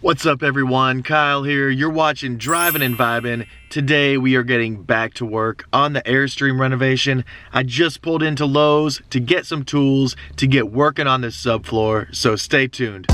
What's up everyone, Kyle here. You're watching Drivin and Vibin. Today we are getting back to work on the Airstream renovation. I just pulled into Lowe's to get some tools to get working on this subfloor, so stay tuned.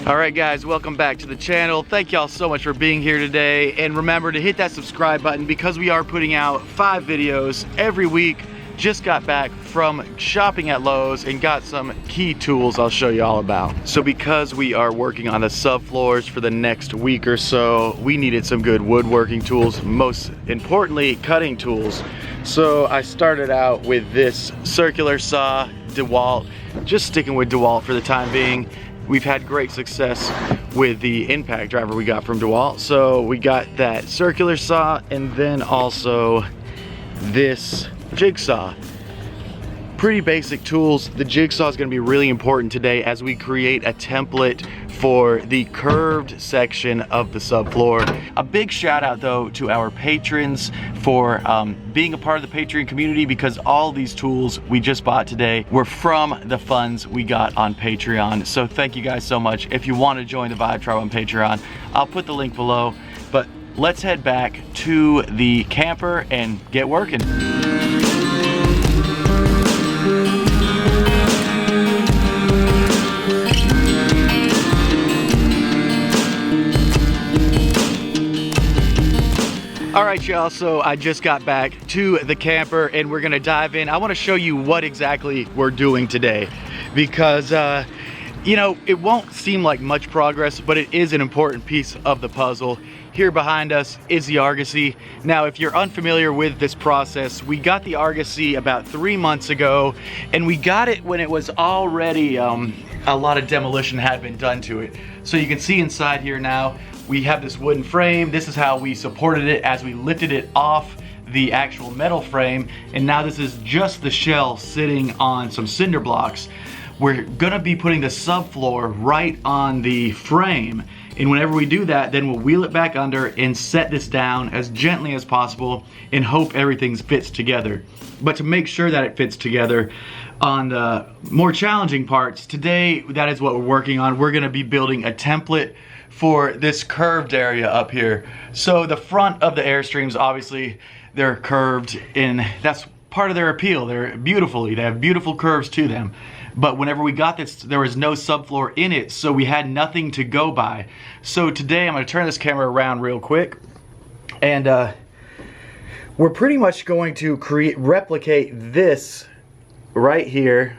Alright guys, welcome back to the channel. Thank y'all so much for being here today, and remember to hit that subscribe button because we are putting out 5 videos every week. Just got back from shopping at Lowe's and got some key tools I'll show you all about. So because we are working on the subfloors for the next week or so, we needed some good woodworking tools, most importantly cutting tools. So I started out with this circular saw, DeWalt, just sticking with DeWalt for the time being. We've had great success with the impact driver we got from DeWalt. So we got that circular saw and then also this jigsaw. Pretty basic tools. The jigsaw is going to be really important today as we create a template for the curved section of the subfloor. A big shout out though to our patrons for being a part of the Patreon community, because all these tools we just bought today were from the funds we got on Patreon. So thank you guys so much. If you want to join the Vibe Tribe on Patreon, I'll put the link below. But let's head back to the camper and get working. Alright y'all, so I just got back to the camper and we're gonna dive in. I want to show you what exactly we're doing today because you know, it won't seem like much progress, but it is an important piece of the puzzle. Here behind us is the Argosy. Now if you're unfamiliar with this process, we got the Argosy about 3 months ago, and we got it when it was already a lot of demolition had been done to it. So you can see inside here now we have this wooden frame. This is how we supported it as we lifted it off the actual metal frame, and now this is just the shell sitting on some cinder blocks. We're gonna be putting the subfloor right on the frame, and whenever we do that, then we'll wheel it back under and set this down as gently as possible and hope everything fits together. But to make sure that it fits together on the more challenging parts, today that is what we're working on. We're gonna be building a template for this curved area up here. So the front of the Airstreams, obviously they're curved, and that's part of their appeal. They're beautifully, they have beautiful curves to them. But whenever we got this, there was no subfloor in it, so we had nothing to go by. So today I'm gonna turn this camera around real quick, and we're pretty much going to replicate this right here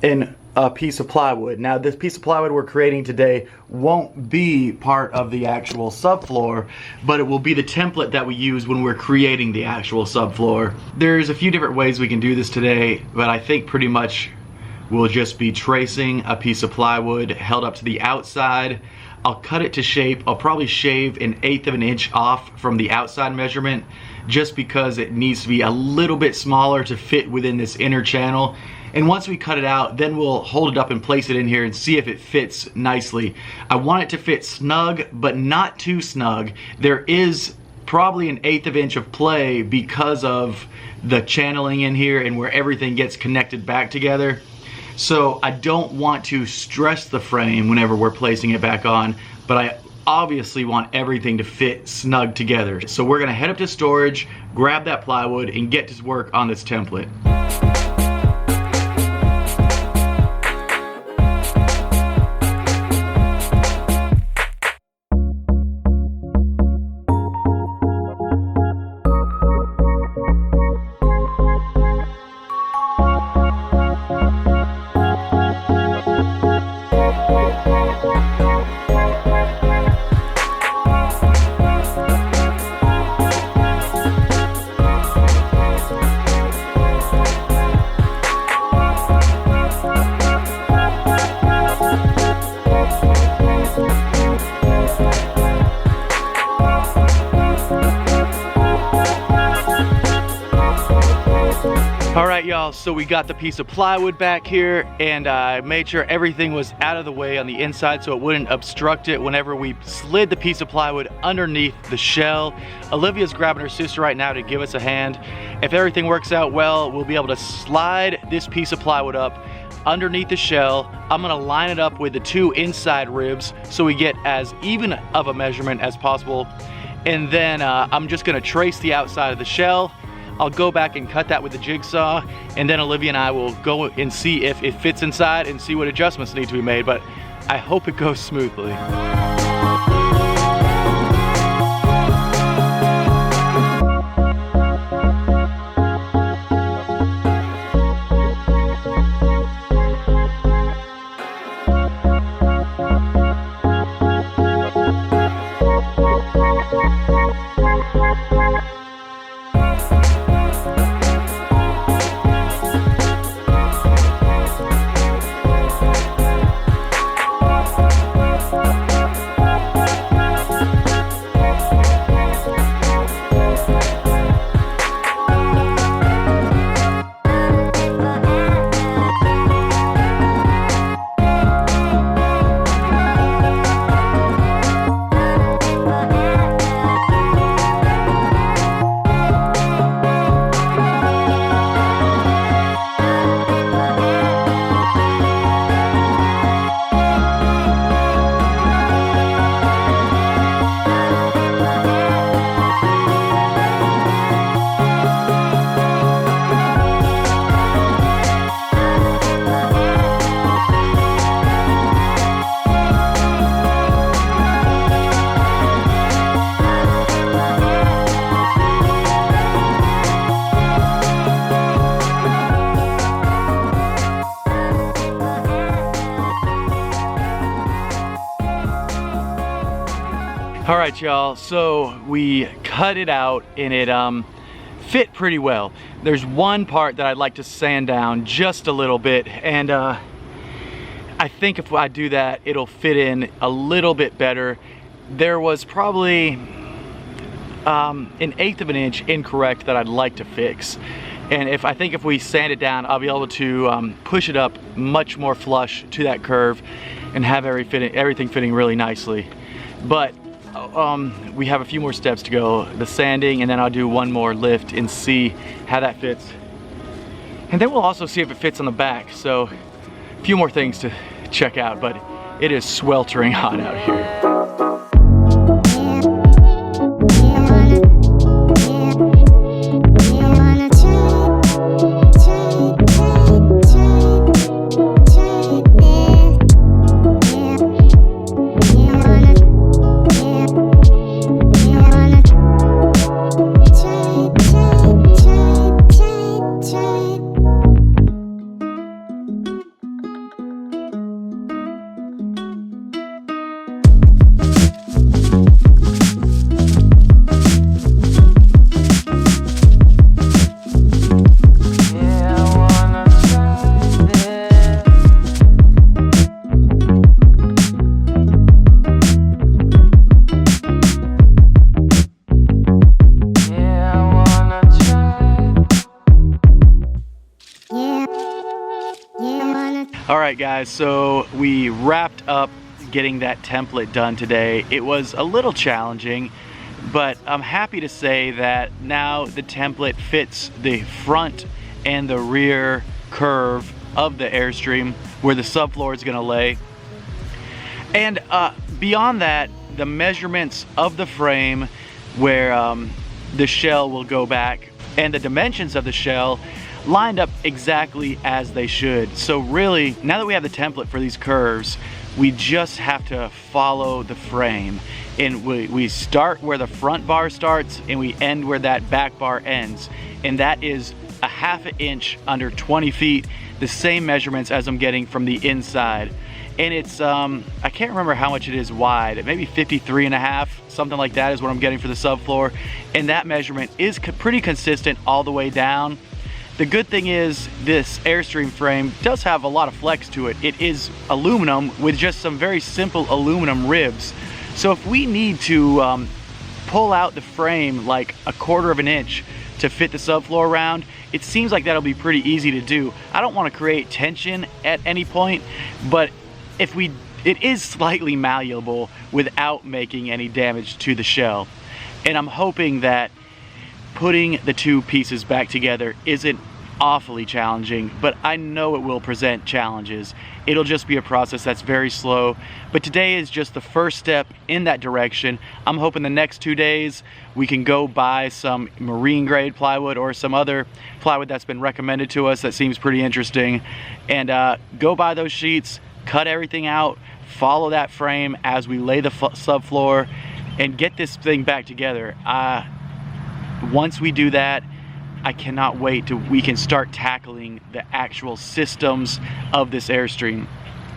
in a piece of plywood. Now this piece of plywood we're creating today won't be part of the actual subfloor, but it will be the template that we use when we're creating the actual subfloor. There's a few different ways we can do this today, but I think pretty much we'll just be tracing a piece of plywood held up to the outside. I'll cut it to shape. I'll probably shave 1/8 of an inch off from the outside measurement just because it needs to be a little bit smaller to fit within this inner channel. And once we cut it out, then we'll hold it up and place it in here and see if it fits nicely. I want it to fit snug, but not too snug. There is probably 1/8 of an inch of play because of the channeling in here and where everything gets connected back together. So I don't want to stress the frame whenever we're placing it back on, but I obviously want everything to fit snug together. So we're gonna head up to storage, grab that plywood, and get to work on this template. All right, y'all, so we got the piece of plywood back here, and I made sure everything was out of the way on the inside so it wouldn't obstruct it whenever we slid the piece of plywood underneath the shell. Olivia's grabbing her sister right now to give us a hand. If everything works out well, we'll be able to slide this piece of plywood up underneath the shell. I'm gonna line it up with the two inside ribs so we get as even of a measurement as possible. And then I'm just gonna trace the outside of the shell. I'll go back and cut that with the jigsaw, and then Olivia and I will go and see if it fits inside and see what adjustments need to be made, but I hope it goes smoothly. All right, y'all, so we cut it out and it fit pretty well. There's one part that I'd like to sand down just a little bit, and I think if I do that, it'll fit in a little bit better. There was probably an 1/8 of an inch incorrect that I'd like to fix. And I think if we sand it down, I'll be able to push it up much more flush to that curve and have everything fitting really nicely. But we have a few more steps to go, the sanding, and then I'll do one more lift and see how that fits. And then we'll also see if it fits on the back. So a few more things to check out, but it is sweltering hot out here. All right, guys, so we wrapped up getting that template done today. It was a little challenging, but I'm happy to say that now the template fits the front and the rear curve of the Airstream where the subfloor is gonna lay. And beyond that, the measurements of the frame where the shell will go back and the dimensions of the shell lined up exactly as they should. So really, now that we have the template for these curves, we just have to follow the frame. And we start where the front bar starts and we end where that back bar ends. And that is a 1/2 inch under 20 feet, the same measurements as I'm getting from the inside. And it's, I can't remember how much it is wide, maybe 53.5, something like that is what I'm getting for the subfloor. And that measurement is pretty consistent all the way down. The good thing is this Airstream frame does have a lot of flex to it. It is aluminum with just some very simple aluminum ribs. So if we need to pull out the frame like 1/4 of an inch to fit the subfloor around, it seems like that'll be pretty easy to do. I don't want to create tension at any point, but it is slightly malleable without making any damage to the shell. And I'm hoping that putting the two pieces back together isn't awfully challenging, but I know it will present challenges. It'll just be a process that's very slow, but today is just the first step in that direction. I'm hoping the next 2 days we can go buy some marine grade plywood or some other plywood that's been recommended to us that seems pretty interesting, and go buy those sheets, cut everything out, follow that frame as we lay the subfloor, and get this thing back together. Once we do that, I cannot wait till we can start tackling the actual systems of this Airstream.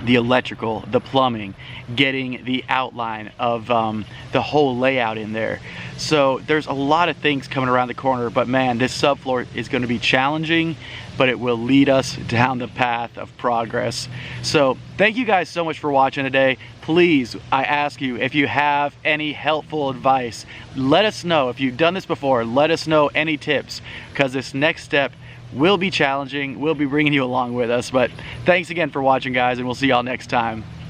The electrical, the plumbing, getting the outline of the whole layout in there. So there's a lot of things coming around the corner, but man, this subfloor is going to be challenging, but it will lead us down the path of progress. So thank you guys so much for watching today. Please, I ask you, if you have any helpful advice, let us know. If you've done this before, let us know any tips, because this next step will be challenging. We'll be bringing you along with us. But thanks again for watching, guys, and we'll see y'all next time.